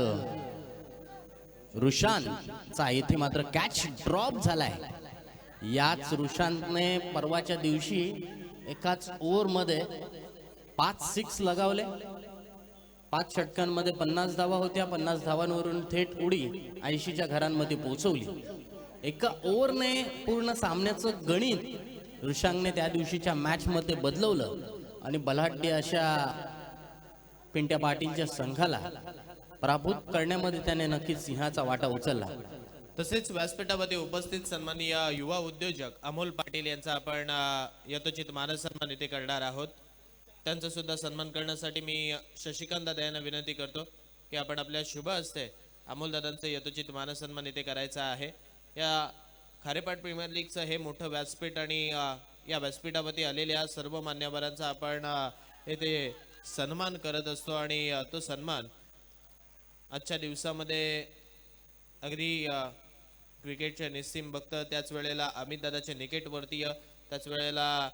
[SPEAKER 2] रुशांतचा येथे मात्र कॅच ड्रॉप झालाय. याच रुशांतने परवाच्या दिवशी एकाच ओव्हर मध्ये 5-6 लगावले. 5 षटकांमध्ये 50 धावा होत्या. 50 धावांवरून थेट उडी 80च्या घरांमध्ये पोहोचवली. एका ओव्हरने पूर्ण सामन्याचं गणित रुशांगने त्या दिवशीच्या मॅच मध्ये बदलवलं आणि बलाढ्य अशा पिंट्या पाटीलच्या संघाला पराभूत करण्यामध्ये त्याने नक्कीच सिंहाचा वाटा उचलला.
[SPEAKER 1] तसेच व्यासपीठामध्ये उपस्थित सन्माननीय युवा उद्योजक अमोल पाटील यांचा आपण यथोचित मानसन्मान इथे करणार आहोत. त्यांचा सुद्धा सन्मान करण्यासाठी मी शशिकांत दादा यांना विनंती करतो की आपण आपल्या शुभ हस्ते अमोल दादांचं यथोचित मानसन्मान इथे करायचा आहे. या खारेपाट प्रीमियर लीगचं हे मोठं व्यासपीठ आणि या व्यासपीठावरती आलेल्या सर्व मान्यवरांचा आपण येथे सन्मान करत असतो आणि तो सन्मान आजच्या दिवसामध्ये अगदी क्रिकेटचे निस्सीम भक्त, त्याच वेळेला अमित दादाचे निकेट वर्तीय, त्याच वेळेला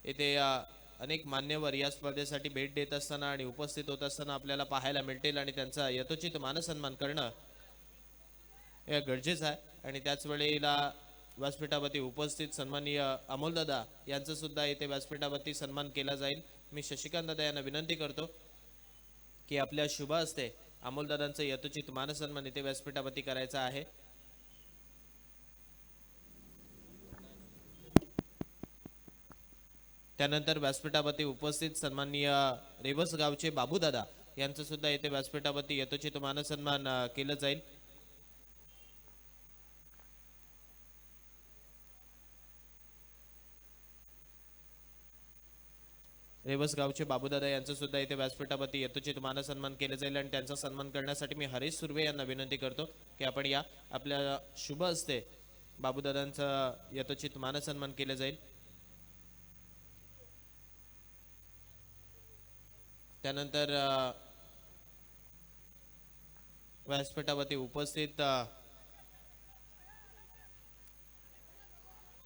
[SPEAKER 1] येथे अनेक मान्यवर या स्पर्धेसाठी भेट देत असताना आणि उपस्थित होत असताना आपल्याला पाहायला मिळतील आणि त्यांचा यथोचित मानसन्मान करणं हे गरजेचं आहे. आणि त्याच वेळेला व्यासपीठावरती उपस्थित सन्माननीय अमोल दादा यांचा सुद्धा येथे व्यासपीठावरती सन्मान केला जाईल. मी शशिकांत दादा यांना विनंती करतो की आपल्या शुभ हस्ते अमोल दादांचं यथोचित मानसन्मान इथे व्यासपीठावरती करायचा आहे. त्यानंतर व्यासपीठावरती उपस्थित सन्माननीय रेवस गावचे बाबू दादा यांचं सुद्धा येथे व्यासपीठावरती यथोचित मानसन्मान केलं जाईल. रेवस गावचे बाबूदादा यांचं सुद्धा इथे व्यासपीठावरती यथोचित मानसन्मान केले जाईल आणि त्यांचा सन्मान करण्यासाठी मी हरीश सुर्वे यांना विनंती करतो की आपण या आपल्या शुभ हस्ते बाबूदादांचा यथोचित मानसन्मान केले जाईल. त्यानंतर व्यासपीठावरती उपस्थित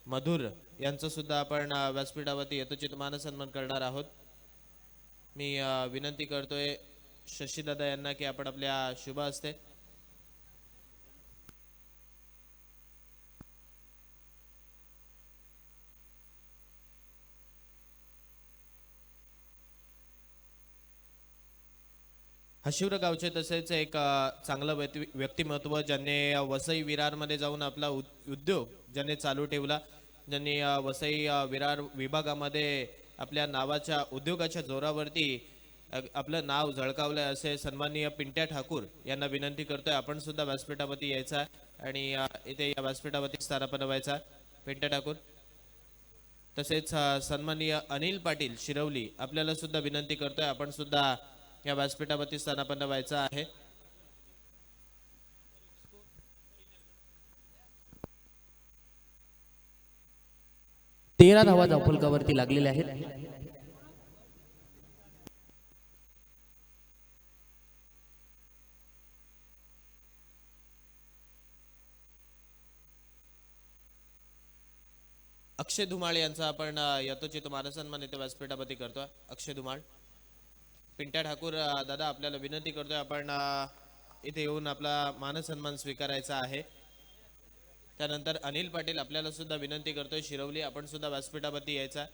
[SPEAKER 1] मधुर यांचं सुद्धा आपण व्यासपीठावरती यथोचित मानसन्मान करणार आहोत. मी विनंती करतोय शशीदादा यांना की आपण आपल्या शुभ हस्ते हशिवरा गावचे तसेच एक चांगलं व्यक्तिमत्व ज्यांनी वसई विरारमध्ये जाऊन आपला उद्योग ज्यांनी चालू ठेवला, ज्यांनी वसई विरार विभागामध्ये आपल्या नावाच्या उद्योगाच्या जोरावरती आपलं नाव झळकावलंय असे सन्माननीय पिंट्या ठाकूर यांना विनंती करतोय आपण सुद्धा व्यासपीठावरती यायचा आणि इथे या व्यासपीठावरती स्थानापन्न व्हायचा. पिंट्या ठाकूर तसेच सन्माननीय अनिल पाटील शिरवली आपल्याला सुद्धा विनंती करतोय आपण सुद्धा या व्यासपीठावरती स्थानापन्न व्हायचा आहे.
[SPEAKER 2] तेरा धावा धावफलकावरती लागलेल्या आहेत.
[SPEAKER 1] अक्षय धुमाळ यांचा आपण यथोचित मानसन्मान इथे व्यासपीठावरती करतोय. अक्षय धुमाळ. पिंट्या ठाकूर दादा आपल्याला विनंती करतोय आपण इथे येऊन आपला मानसन्मान स्वीकारायचा आहे. त्यानंतर अनिल पाटील आपल्याला सुद्धा विनंती करतोय शिरवली आपण सुद्धा व्यासपीठावरती यायचा.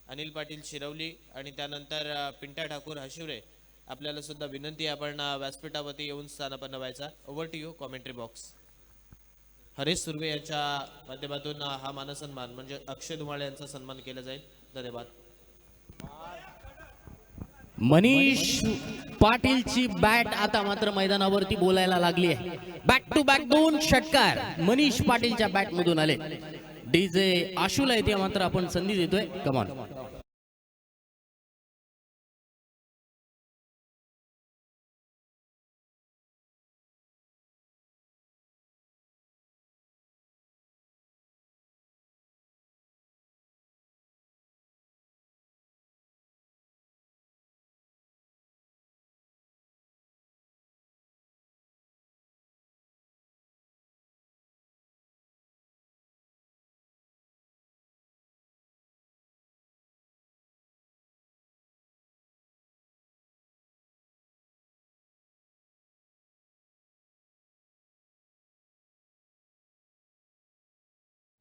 [SPEAKER 1] अनिल पाटील शिरवली आणि त्यानंतर पिंट्या ठाकूर हशिवरे आपल्याला सुद्धा विनंती आपण व्यासपीठावरती येऊन स्थानापन्न व्हायचा. Over to you commentary box. Harish Surve यांच्या माध्यमातून हा मानसन्मान म्हणजे अक्षय धुमाळे यांचा सन्मान केला जाईल. धन्यवाद.
[SPEAKER 2] मनीष पाटीलची बॅट आता मात्र मैदानावरती बोलायला लागली आहे. बॅक टू बॅक 2 षटकार मनीष पाटीलच्या बॅट मधून आले. डीजे आशूला इथे मात्र आपण संधी देतोय. कमान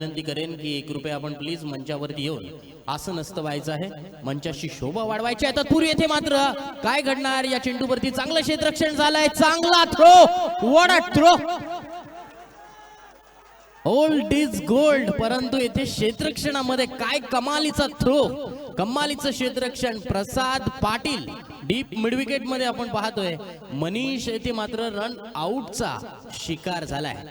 [SPEAKER 2] विनंती करेन की कृपया आपण प्लीज मंचावरती येऊन असं नसतं व्हायचं आहे, मंचाची शोभा वाढवायची आहे. तत्पूर्वी येथे मात्र काय घडणार, या चेंडूवरती चांगलं क्षेत्ररक्षण झालंय, चांगला throw, what a throw, old is gold. परंतु येथे क्षेत्ररक्षणामध्ये काय कमालीचा थ्रो, कमालीचं क्षेत्ररक्षण. प्रसाद पाटील डीप मिडविकेट मध्ये आपण पाहतोय, मनीष येथे मात्र रन आउटचा शिकार झालाय.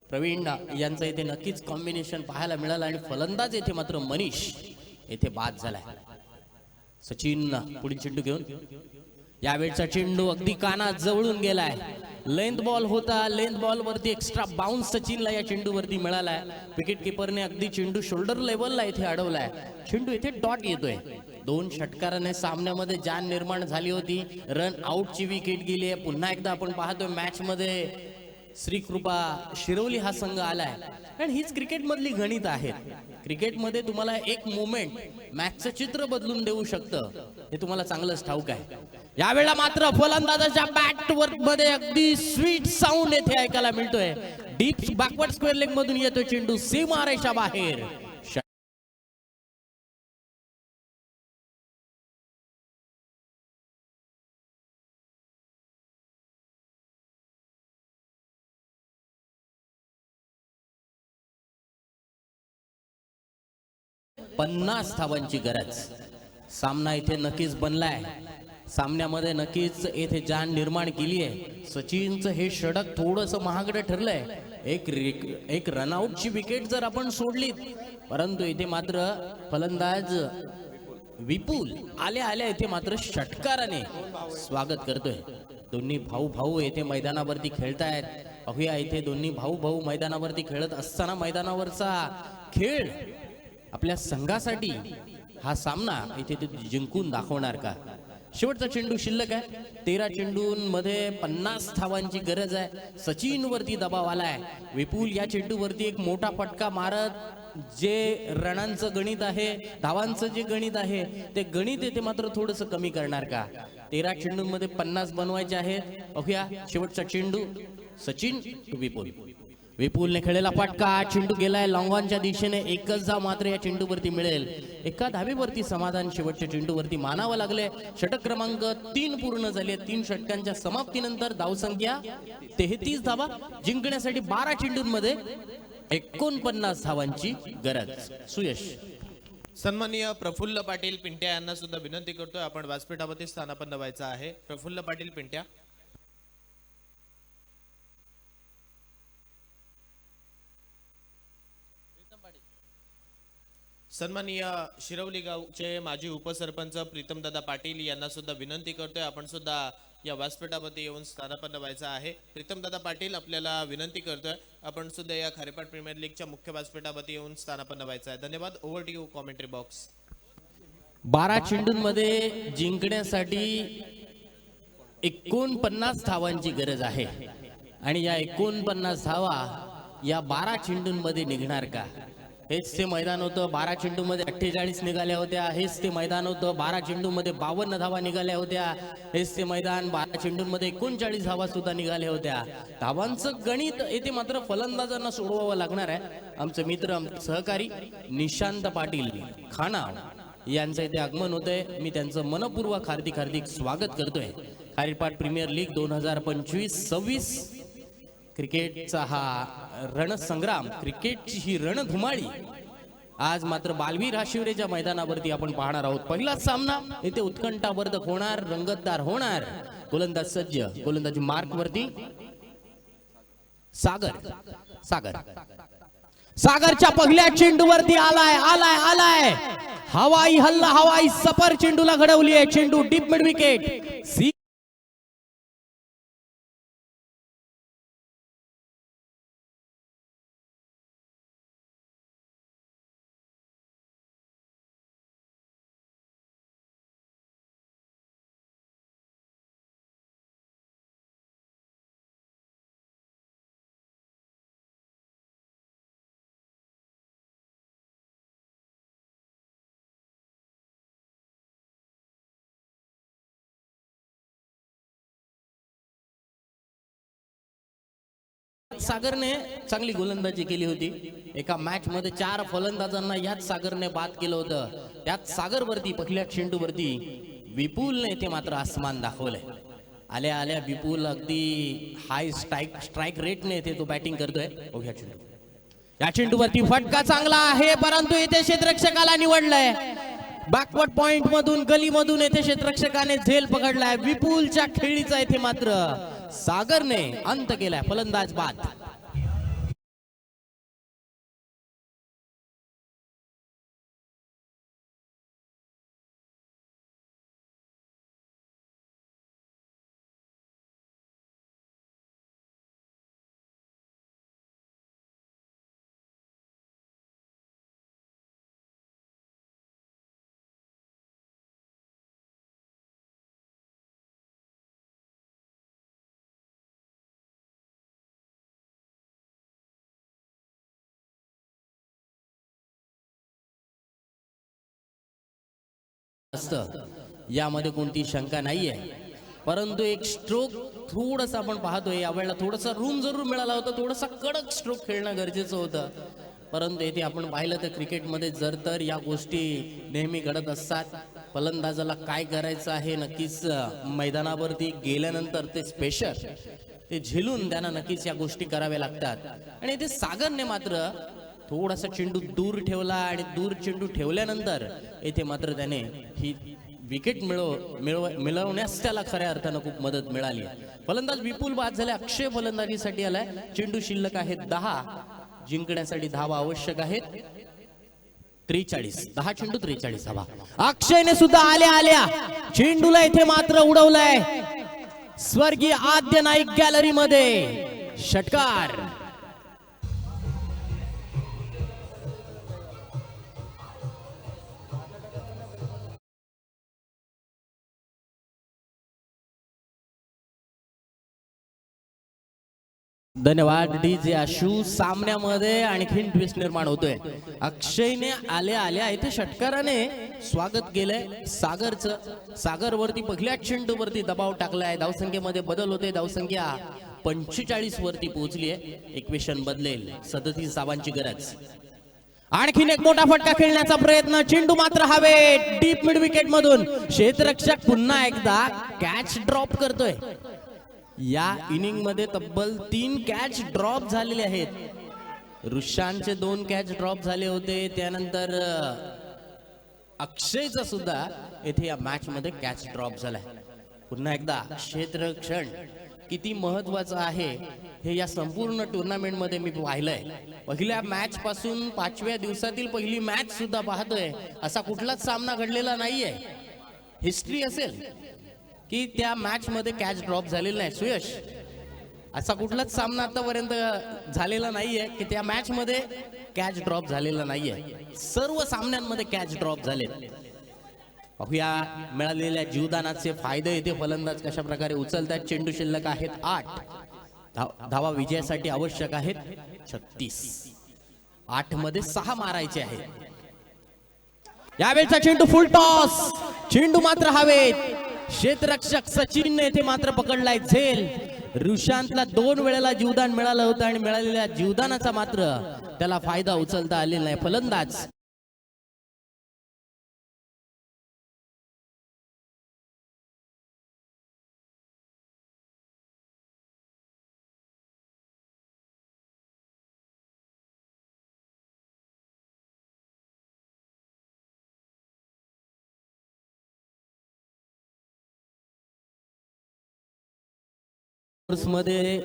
[SPEAKER 2] प्रवीण यांचं इथे नक्कीच कॉम्बिनेशन पाहायला मिळालं आणि फलंदाज येथे मात्र मनीष येथे बाद झालाय. सचिन पुढील चेंडू घेऊन, यावेळचा चेंडू अगदी कानात जवळून गेलाय. लेंथ बॉल होता, लेंथ बॉल वरती एक्स्ट्रा बाउन्स सचिनला या चेंडूवरती मिळालाय. विकेट किपरने अगदी चेंडू शोल्डर लेवलला इथे अडवलाय. चेंडू इथे डॉट येतोय. 2 षटकाराने सामन्यामध्ये जान निर्माण झाली होती. रन आउटची विकेट गेली आहे. पुन्हा एकदा आपण पाहतोय मॅच मध्ये श्रीकृपा शिरवली हा संघ आलाय. कारण हीच क्रिकेट मधली गणित आहेत. क्रिकेटमध्ये तुम्हाला एक मोमेंट मॅचचं चित्र बदलून देऊ शकतं, हे तुम्हाला चांगलंच ठाऊक आहे. यावेळेला मात्र फलंदाजाच्या बॅटवर मध्ये अगदी स्वीट साऊंड येथे ऐकायला मिळतोय. डीप बॅकवर्ड स्क्वेअर लेग मधून येतोय चेंडू सीमारेषा बाहेर. 50 धावांची गरज. सामना इथे नक्कीच बनलाय. सामन्यामध्ये नक्कीच येथे जान निर्माण केली आहे. सचिनचं हे षटक थोडंसं महागडं ठरलंय. एक रनआउटची विकेट जर आपण सोडली, परंतु इथे मात्र फलंदाज विपुल आल्या आल्या इथे मात्र षटकाराने स्वागत करतोय. दोन्ही भाऊ येथे मैदानावरती खेळतायत. पाहूया इथे दोन्ही भाऊ मैदानावरती खेळत असताना मैदानावरचा खेळ आपल्या संघासाठी हा सामना इथे ते जिंकून दाखवणार का. शेवटचा चेंडू शिल्लक आहे. 13 चेंडूंमध्ये 50 धावांची गरज आहे. सचिन वरती दबाव आलाय. विपुल या चेंडूवरती एक मोठा फटका मारत जे रणांचं गणित आहे, धावांचं जे गणित आहे, ते गणित येथे मात्र थोडंसं कमी करणार का. 13 चेंडूंमध्ये 50 बनवायचे आहेत. बघूया शेवटचा चेंडू सचिन टू विपुल. विपुलने खेळलेला फटका, चेंडू गेलाय लॉंग ऑनच्या दिशेने. एकच धाव मात्र या चेंडूवरती मिळेल. एका धावेवरती समाधान शेवटच्या चेंडूवरती मानावं लागले. षटक क्रमांक 3 पूर्ण झाले. 3 षटकांच्या समाप्तीनंतर धावसंख्या 33 धावा. जिंकण्यासाठी 12 चेंडूंमध्ये 49 धावांची गरज. सुयश.
[SPEAKER 1] सन्माननीय प्रफुल्ल पाटील पिंट्या यांना सुद्धा विनंती करतोय, आपण व्यासपीठावरती स्थानापन्न व्हायचं आहे. प्रफुल्ल पाटील पिंट्या. सन्माननीय शिरवली गावचे माजी उपसरपंच प्रीतमदादा पाटील यांना सुद्धा विनंती करतोय, आपण सुद्धा या व्यासपीठावरती येऊन स्थानापन्न व्हायचं आहे. प्रीतमदादा पाटील आपल्याला विनंती करतोय, आपण सुद्धा या खारेपाट प्रीमियर लीगच्या मुख्य व्यासपीठावरती येऊन स्थानापन्न व्हायचं आहे. धन्यवाद. Over to you commentary box.
[SPEAKER 2] 12 चेंडूंमध्ये जिंकण्यासाठी 49 धावांची गरज आहे आणि या 49 धावा या 12 चेंडूंमध्ये निघणार का. हेच ते मैदान होतं 12 चेंडूमध्ये 48 निघाल्या होत्या. हेच ते मैदान होतं 12 चेंडूमध्ये 52 धावा निघाल्या होत्या. हेच ते मैदान 12 चेंडूंमध्ये 39 धावा सुद्धा निघाल्या होत्या. धावांचं गणित येथे मात्र फलंदाजांना सोडवावं लागणार आहे. आमचे मित्र आमचे सहकारी निशांत पाटील खाना यांचं इथे आगमन होतंय. मी त्यांचं मनपूर्वक हार्दिक स्वागत करतोय. खारीपाट प्रीमियर लीग 2025-26 क्रिकेटचा हा रणसंग्राम, क्रिकेटची ही रणधुमाळी आज मात्र बालवीर हाशिवरेच्या मैदानावरती आपण पाहणार आहोत. पहिलाच सामना इथे उत्कंठावर्धक होणार, रंगतदार होणार. गोलंदाज सज्ज, गोलंदाजी मार्क वरती सागरच्या पहिल्या चेंडूवरती आलाय हवाई हल्ला, हवाई सफर चेंडूला घडवली आहे. चेंडू डीप मिड विकेट. सागरने चांगली गोलंदाजी केली होती. एका मॅच मध्ये 4 फलंदाजांना याच सागरने बाद केलं होतं. त्यात सागरवरती पहिल्या चेंडूवरती विपुलने ते मात्र आसमान दाखवलंय. आल्या आल्या विपुल अगदी हाय स्ट्राईक रेटने ते तो बॅटिंग करतोय. बघूया चेंडू. या चेंडूवरती फटका चांगला आहे, परंतु येथे क्षेत्ररक्षकाला निवडलंय. बॅकवर्ड पॉइंट मधून गलीमधून येथे क्षेत्ररक्षकाने झेल पकडलाय. विपुलच्या खेळीचा येथे मात्र सागरने अंत केलाय. फलंदाज बाद. यामध्ये कोणती शंका नाहीये, परंतु एक स्ट्रोक थोडस आपण पाहतोय यावेळेला थोडासा रूम जरूर मिळाला होता. थोडासा कडक स्ट्रोक खेळणं गरजेचं होतं. परंतु येथे आपण पाहिलं तर क्रिकेटमध्ये जर तर या गोष्टी नेहमी घडत असतात. फलंदाजाला काय करायचं आहे नक्कीच मैदानावरती गेल्यानंतर ते स्पेशल ते झेलून त्यांना नक्कीच या गोष्टी कराव्या लागतात. आणि इथे सागरने मात्र थोडासा चेंडू दूर ठेवला आणि दूर चेंडू ठेवल्यानंतर येथे मात्र त्याने ही विकेट मिळवण्यास त्याला खऱ्या अर्थानं खूप मदत मिळाली. फलंदाज विपुल बाद झाले. अक्षय फलंदाजीसाठी आलाय. चेंडू शिल्लक आहेत 10. जिंकण्यासाठी धावा आवश्यक आहेत 43. 10 चेंडू 43 धावा. अक्षयने सुद्धा आल्या चेंडूला इथे मात्र उडवलंय. स्वर्गीय आद्य नाईक गॅलरी मध्ये षटकार. धन्यवाद डीजे आशू. सामन्यामध्ये आणखीन ट्विस्ट निर्माण होतोय. अक्षयने आल्या इथे षटकाराने स्वागत केलंय सागरचं. सागरवरती पहिल्या चेंडूवरती दबाव टाकलाय. धावसंख्येमध्ये बदल होते. धावसंख्या 45 वरती पोहोचली आहे. इक्वेशन बदलेल. 37 धावांची गरज. आणखीन एक मोठा फटका खेळण्याचा प्रयत्न. चेंडू मात्र हवेत डीप मिड विकेट मधून. क्षेत्ररक्षक पुन्हा एकदा कॅच ड्रॉप करतोय. या इनिंग मध्ये तब्बल 3 कॅच ड्रॉप झालेले आहेत. ऋषांचे 2 कॅच ड्रॉप झाले होते. त्यानंतर अक्षयचा सुद्धा येथे या मॅच मध्ये कॅच ड्रॉप झालाय. पुन्हा एकदा क्षेत्ररक्षण किती महत्वाचं आहे हे या संपूर्ण टुर्नामेंट मध्ये मी पाहिलंय. पहिल्या मॅच पासून 5व्या दिवसातील पहिली मॅच सुद्धा पाहतोय. असा कुठलाच सामना घडलेला नाहीये. हिस्ट्री असेल की त्या मॅच मध्ये कॅच ड्रॉप झालेला नाही. सुयश, असा कुठलाच सामना आतापर्यंत झालेला नाहीये की त्या मॅच मध्ये कॅच ड्रॉप झालेला नाहीये. सर्व सामन्यांमध्ये कॅच ड्रॉप झाले. पाहूया मिळालेल्या जीवदानाचे फायदे येथे फलंदाज कशा प्रकारे उचलतात. चेंडू शिल्लक आहेत 8. धावा विजयासाठी आवश्यक आहेत 36. 8 मध्ये 6 मारायचे आहे. यावेळचा चेंडू फुल टॉस, चेंडू मात्र हवेत. क्षेत्ररक्षक सचिन येथे मात्र पकडलाय झेल. ऋषांतला 2 वेळेला जीवदान मिळालं होतं आणि मिळालेल्या जीवदानाचा मात्र त्याला फायदा उचलता आलेला नाही. फलंदाज मध्ये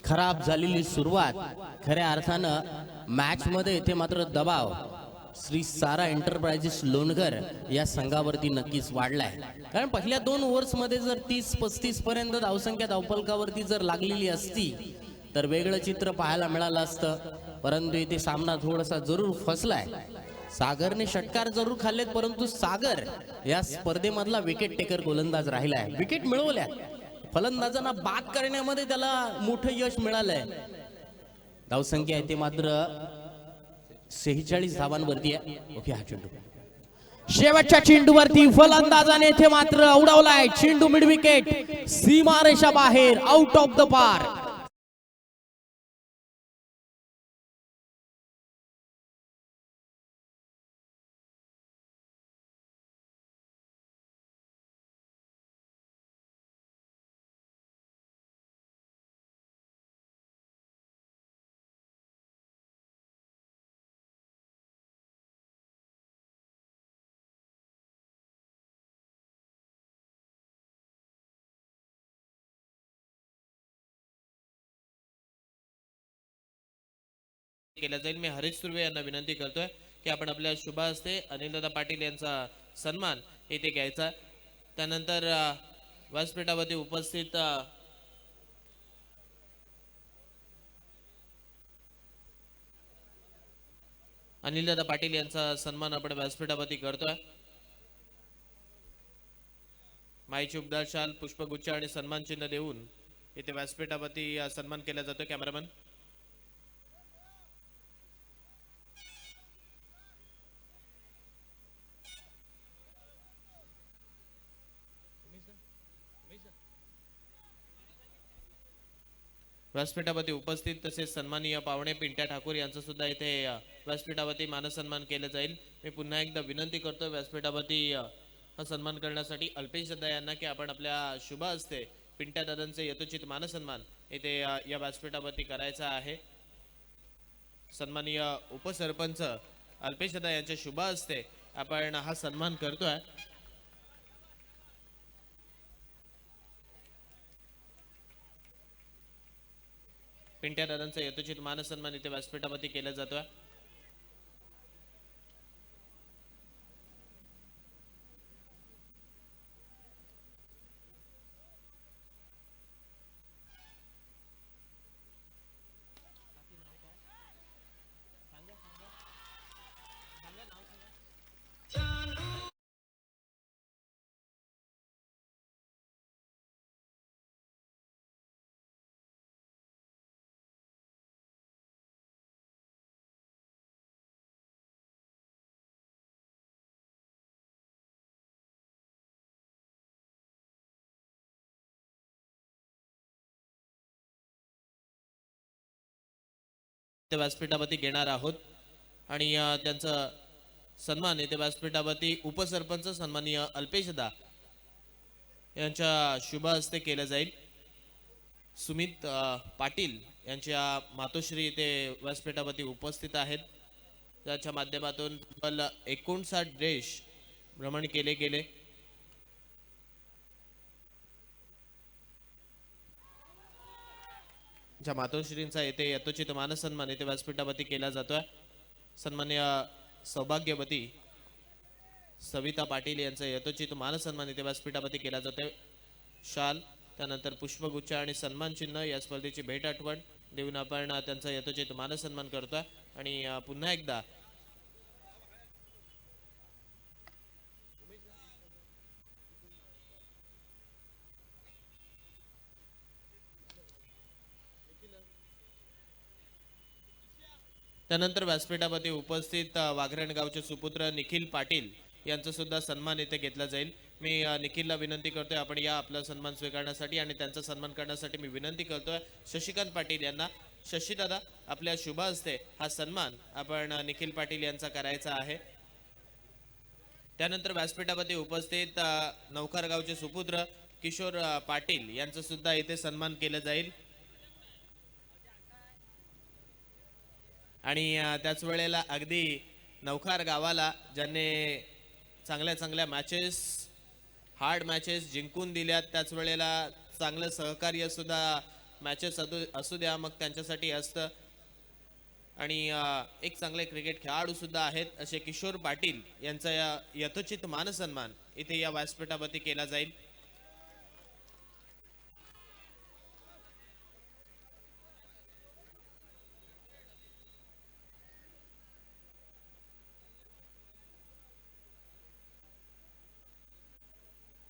[SPEAKER 2] खराब झालेली सुरुवात खऱ्या अर्थानं मॅच मध्ये येथे मात्र दबाव श्री सारा एंटरप्राइजेस लोणकर या संघावरती नक्कीच वाढलाय. कारण पहिल्या 2 ओव्हर्स मध्ये जर 30-35 पर्यंत धावसंख्या धावफलकावरती जर लागलेली असती तर वेगळं चित्र पाहायला मिळालं असतं. परंतु इथे सामना थोडासा जरूर फसलाय. सागरने षटकार जरूर खाल्लेत, परंतु सागर या स्पर्धेमधला विकेट टेकर गोलंदाज राहिलाय. विकेट मिळवल्या, फलंदाजांना बाद करण्यामध्ये त्याला मोठं यश मिळालंय. धावसंख्या आहे ते मात्र 46 धावांवरती आहे. ओके, हा चेंडू शेवटच्या चेंडूवरती फलंदाजाने इथे मात्र उडवलाय. चेंडू मिड विकेट, सीमारेषा बाहेर, आउट ऑफ द पार्क.
[SPEAKER 1] केला जाईल. मी हरीश सुर्वे यांना विनंती करतोय की आपण आपल्या शुभ हस्ते अनिलदादा पाटील यांचा सन्मान येथे घ्यायचा. त्यानंतर व्यासपीठावरती उपस्थित अनिलदादा पाटील यांचा सन्मान आपण व्यासपीठावरती करतोय. माईची उबदार शाल, पुष्पगुच्छ आणि सन्मान चिन्ह देऊन इथे व्यासपीठावरती सन्मान केला जातो. कॅमेरामन व्यासपीठावरती उपस्थित तसेच सन्माननीय पावणे पिंट्या ठाकूर यांचं सुद्धा इथे व्यासपीठावरती मानसन्मान केलं जाईल. मी पुन्हा एकदा विनंती करतो व्यासपीठावरती हा सन्मान करण्यासाठी अल्पेश दादा यांना की आपण आपल्या शुभ हस्ते पिंट्या दादांचे यथोचित मानसन्मान इथे या व्यासपीठावरती करायचा आहे. सन्माननीय उपसरपंच अल्पेश दादा यांच्या शुभ हस्ते आपण हा सन्मान करतोय. पिंट्या दादांचा यथोचित मानसन्मान इथे व्यासपीठावरती केला जातोय. व्यासपीठावरती घेणार आहोत आणि त्यांचा सन्मान येथे व्यासपीठावरती उपसरपंच सन्माननीय अल्पेशदा यांच्या शुभ हस्ते केलं जाईल. सुमित पाटील यांच्या मातोश्री येथे व्यासपीठावरती उपस्थित आहेत. ज्याच्या माध्यमातून 59 देश भ्रमण केले गेले. ज्या मातोश्रींचा येथे यथोचित मानसन्मान येथे व्यासपीठावरती केला जातोय. सन्मान्य सौभाग्यवती सविता पाटील यांचा यथोचित मानसन्मान येथे व्यासपीठावरती केला जातोय. शाल, त्यानंतर पुष्पगुच्छ आणि सन्मान चिन्ह या स्पर्धेची भेट आठवण देऊन आपण त्यांचा यथोचित मानसन्मान करतोय. आणि पुन्हा एकदा त्यानंतर व्यासपीठामध्ये उपस्थित वाघरण गावचे सुपुत्र निखिल पाटील यांचा सुद्धा सन्मान इथे घेतला जाईल. मी निखिलला विनंती करतोय आपण या आपला सन्मान स्वीकारण्यासाठी आणि त्यांचा सन्मान करण्यासाठी मी विनंती करतोय शशिकांत पाटील यांना. शशीदादा, आपल्या शुभ हस्ते हा सन्मान आपण निखिल पाटील यांचा करायचा आहे. त्यानंतर व्यासपीठामध्ये उपस्थित नौखार गावचे सुपुत्र किशोर पाटील यांचा सुद्धा इथे सन्मान केलं जाईल. आणि त्याच वेळेला अगदी नौखार गावाला ज्यांनी चांगल्या चांगल्या मॅचेस, हार्ड मॅचेस जिंकून दिल्यात, त्याच वेळेला चांगलं सहकार्य सुद्धा मॅचेस असू द्या मग त्यांच्यासाठी असतं. आणि एक चांगले क्रिकेट खेळाडू सुद्धा आहेत असे किशोर पाटील यांचा यथोचित मानसन्मान इथे या व्यासपीठावरती केला जाईल.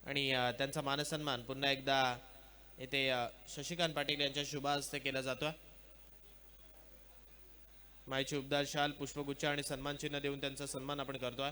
[SPEAKER 1] आणि त्यांचा मानसन्मान पुन्हा एकदा इथे शशिकांत पाटील यांच्या शुभ हस्ते केला जातोय. मायची उबदार शाल, पुष्पगुच्छ आणि सन्मान चिन्ह देऊन त्यांचा सन्मान आपण करतोय.